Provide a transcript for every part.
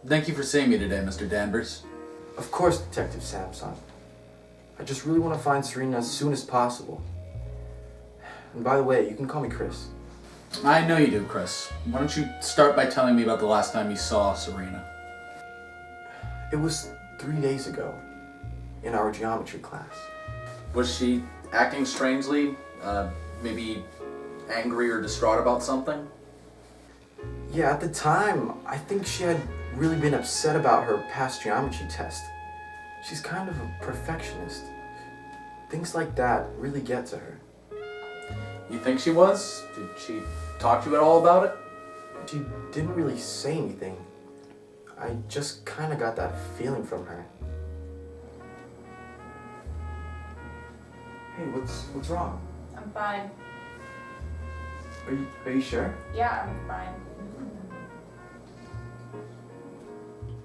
Thank you for seeing me today, Mr. Danvers. Of course, Detective Samson. I just really want to find Serena as soon as possible. And by the way, you can call me Chris. I know you do, Chris. Why don't you start by telling me about the last time you saw Serena? It was 3 days ago, in our geometry class. Was she acting strangely? Maybe angry or distraught about something? Yeah, at the time, I think she had really been upset about her past geometry test. She's kind of a perfectionist. Things like that really get to her. You think she was? Did she talk to you at all about it? She didn't really say anything. I just kind of got that feeling from her. Hey, what's wrong? I'm fine. Are you sure? Yeah, I'm fine.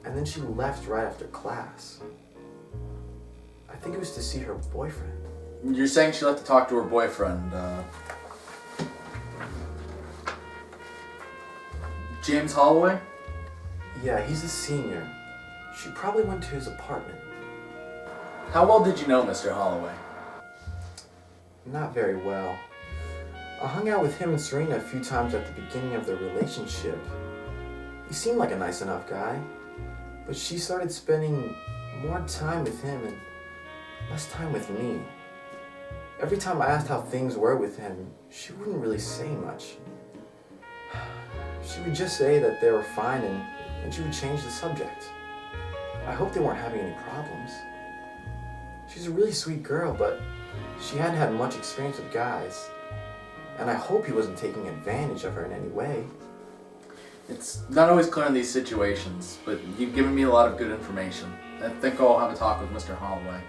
And then she left right after class. I think it was to see her boyfriend. You're saying she left to talk to her boyfriend, James Holloway? Yeah, he's a senior. She probably went to his apartment. How well did you know Mr. Holloway? Not very well. I hung out with him and Serena a few times at the beginning of their relationship. He seemed like a nice enough guy, but she started spending more time with him and less time with me. Every time I asked how things were with him, she wouldn't really say much. She would just say that they were fine and she would change the subject. I hope they weren't having any problems. She's a really sweet girl, but she hadn't had much experience with guys. And I hope he wasn't taking advantage of her in any way. It's not always clear in these situations, but you've given me a lot of good information. I think I'll have a talk with Mr. Holloway.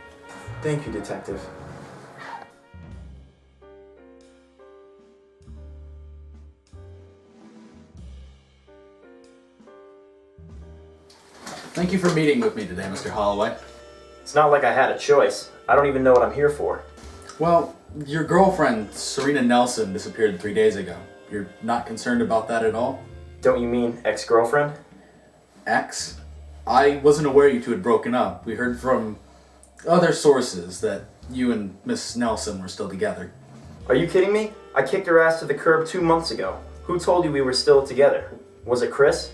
Thank you, Detective. Thank you for meeting with me today, Mr. Holloway. It's not like I had a choice. I don't even know what I'm here for. Well, your girlfriend, Serena Nelson, disappeared 3 days ago. You're not concerned about that at all? Don't you mean ex-girlfriend? Ex? I wasn't aware you two had broken up. We heard from other sources that you and Miss Nelson were still together. Are you kidding me? I kicked her ass to the curb 2 months ago. Who told you we were still together? Was it Chris?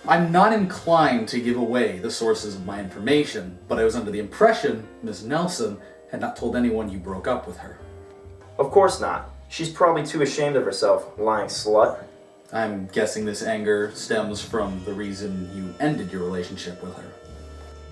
I'm not inclined to give away the sources of my information, but I was under the impression Miss Nelson had not told anyone you broke up with her. Of course not. She's probably too ashamed of herself, lying slut. I'm guessing this anger stems from the reason you ended your relationship with her.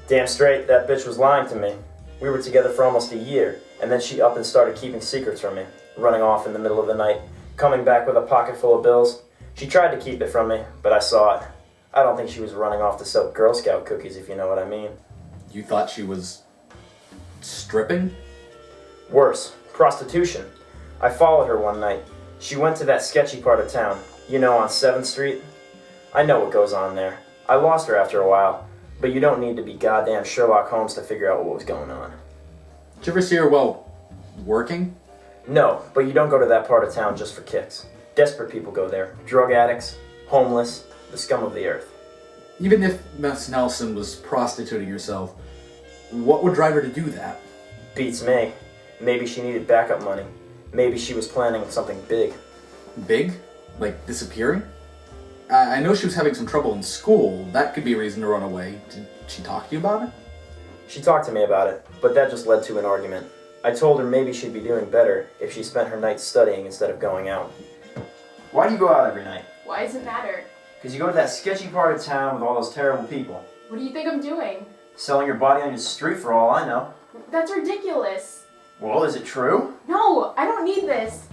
Damn straight, that bitch was lying to me. We were together for almost a year, and then she up and started keeping secrets from me, running off in the middle of the night, coming back with a pocket full of bills. She tried to keep it from me, but I saw it. I don't think she was running off to sell Girl Scout cookies, if you know what I mean. You thought she was stripping? Worse, prostitution. I followed her one night. She went to that sketchy part of town, you know, on 7th Street. I know what goes on there. I lost her after a while, but you don't need to be goddamn Sherlock Holmes to figure out what was going on. Did you ever see her while working? No, but you don't go to that part of town just for kicks. Desperate people go there. Drug addicts, homeless, the scum of the earth. Even if Miss Nelson was prostituting herself, what would drive her to do that? Beats me. Maybe she needed backup money. Maybe she was planning something big. Big? Like disappearing? I know she was having some trouble in school. That could be a reason to run away. Did she talk to you about it? She talked to me about it, but that just led to an argument. I told her maybe she'd be doing better if she spent her nights studying instead of going out. Why do you go out every night? Why does it matter? Because you go to that sketchy part of town with all those terrible people. What do you think I'm doing? Selling your body on the street for all I know. That's ridiculous. Well, is it true? No, I don't need this.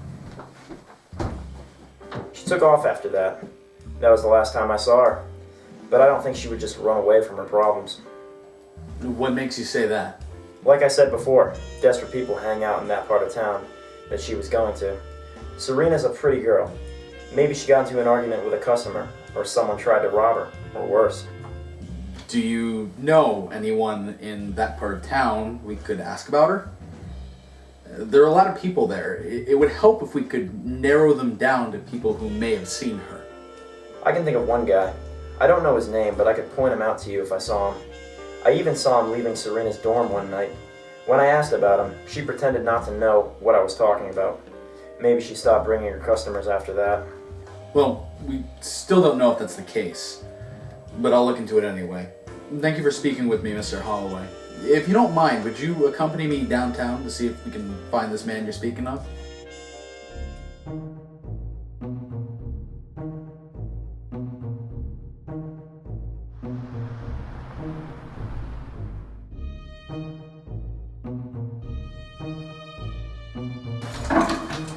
She took off after that. That was the last time I saw her. But I don't think she would just run away from her problems. What makes you say that? Like I said before, desperate people hang out in that part of town that she was going to. Serena's a pretty girl. Maybe she got into an argument with a customer, or someone tried to rob her, or worse. Do you know anyone in that part of town we could ask about her? There are a lot of people there. It would help if we could narrow them down to people who may have seen her. I can think of one guy. I don't know his name, but I could point him out to you if I saw him. I even saw him leaving Serena's dorm one night. When I asked about him, she pretended not to know what I was talking about. Maybe she stopped bringing her customers after that. Well, we still don't know if that's the case, but I'll look into it anyway. Thank you for speaking with me, Mr. Holloway. If you don't mind, would you accompany me downtown to see if we can find this man you're speaking of?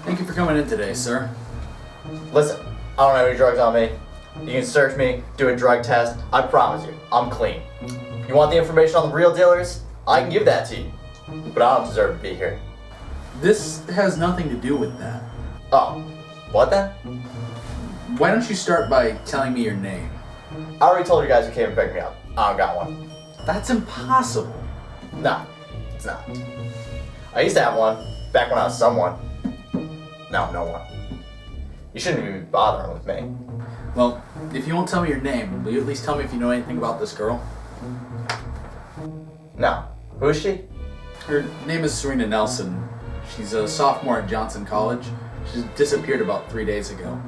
Thank you for coming in today, sir. Listen, I don't have any drugs on me. You can search me, do a drug test. I promise you, I'm clean. You want the information on the real dealers? I can give that to you. But I don't deserve to be here. This has nothing to do with that. Oh, what then? Why don't you start by telling me your name? I already told you guys who came and picked me up. I don't got one. That's impossible. No, it's not. I used to have one, back when I was someone. Now, no one. You shouldn't even be bothering with me. Well, if you won't tell me your name, will you at least tell me if you know anything about this girl? No. Who is she? Her name is Serena Nelson. She's a sophomore at Johnson College. She disappeared about 3 days ago.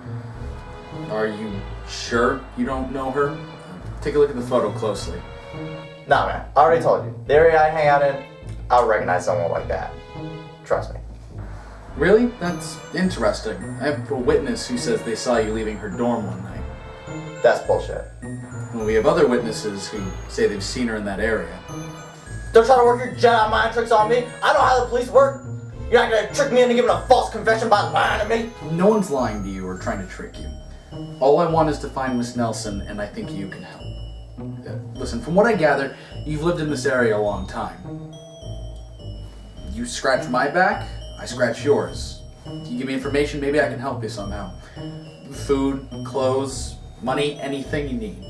Are you sure you don't know her? Take a look at the photo closely. Nah, man. I already told you. The area I hang out in, I would recognize someone like that. Trust me. Really? That's interesting. I have a witness who says they saw you leaving her dorm one night. That's bullshit. Well, we have other witnesses who say they've seen her in that area. Don't try to work your Jedi mind tricks on me. I know how the police work. You're not gonna trick me into giving a false confession by lying to me. No one's lying to you or trying to trick you. All I want is to find Miss Nelson, and I think you can help. Listen, from what I gather, you've lived in this area a long time. You scratch my back, I scratch yours. You give me information, maybe I can help you somehow. Food, clothes, money, anything you need.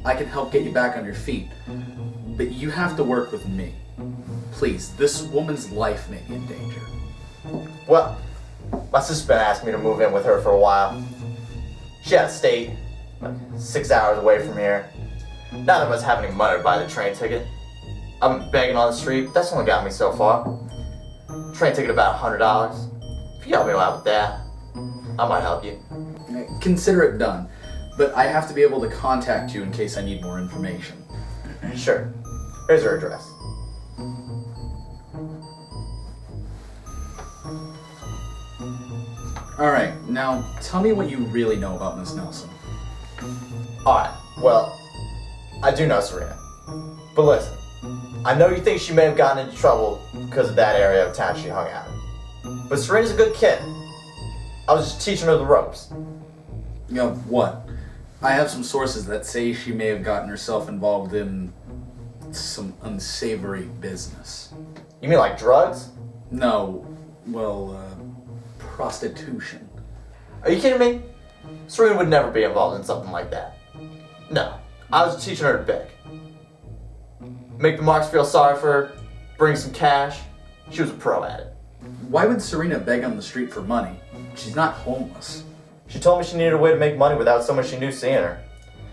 I can help get you back on your feet. But you have to work with me. Please, this woman's life may be in danger. Well, my sister's been asking me to move in with her for a while. She had a state, like 6 hours away from here. None of us have any money to buy the train ticket. I've been begging on the street, but that's only got me so far. Train ticket about $100. If you help me out with that, I might help you. Consider it done. But I have to be able to contact you in case I need more information. Sure. Here's her address. Alright, now tell me what you really know about Miss Nelson. Alright, well, I do know Serena. But listen, I know you think she may have gotten into trouble because of that area of town she hung out in. But Serena's a good kid. I was just teaching her the ropes. You know what? I have some sources that say she may have gotten herself involved in some unsavory business. You mean like drugs? No, well, prostitution. Are you kidding me? Serena would never be involved in something like that. No, I was teaching her to beg. Make the marks feel sorry for her, bring some cash. She was a pro at it. Why would Serena beg on the street for money? She's not homeless. She told me she needed a way to make money without someone she knew seeing her.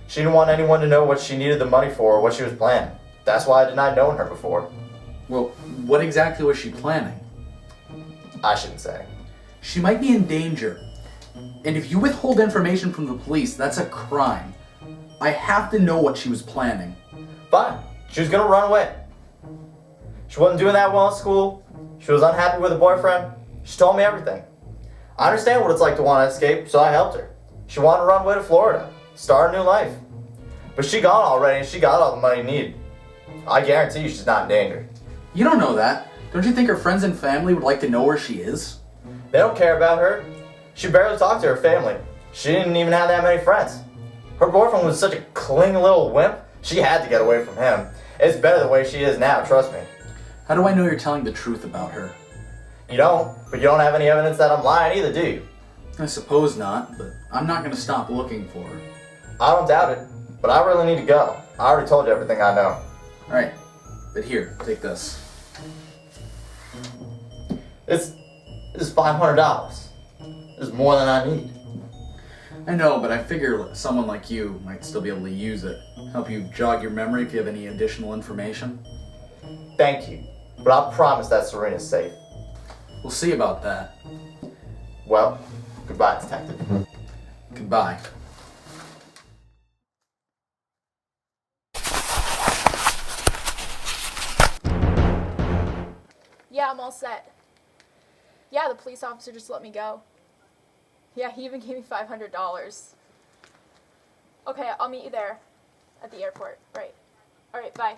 She didn't want anyone to know what she needed the money for or what she was planning. That's why I denied knowing her before. Well, what exactly was she planning? I shouldn't say. She might be in danger. And if you withhold information from the police, that's a crime. I have to know what she was planning. Fine. She was gonna run away. She wasn't doing that well in school. She was unhappy with her boyfriend. She told me everything. I understand what it's like to want to escape, so I helped her. She wanted to run away to Florida, start a new life. But she gone already and she got all the money needed. I guarantee you she's not in danger. You don't know that. Don't you think her friends and family would like to know where she is? They don't care about her. She barely talked to her family. She didn't even have that many friends. Her boyfriend was such a clingy little wimp, she had to get away from him. It's better the way she is now, trust me. How do I know you're telling the truth about her? You don't, but you don't have any evidence that I'm lying either, do you? I suppose not, but I'm not going to stop looking for her. I don't doubt it, but I really need to go. I already told you everything I know. Alright, but here, take this. It's $500. It's more than I need. I know, but I figure someone like you might still be able to use it. Help you jog your memory if you have any additional information. Thank you, but I'll promise that Serena's safe. We'll see about that. Well, goodbye, Detective. Goodbye. Yeah, I'm all set. Yeah, the police officer just let me go. Yeah, he even gave me $500. Okay, I'll meet you there at the airport. Right. All right, bye.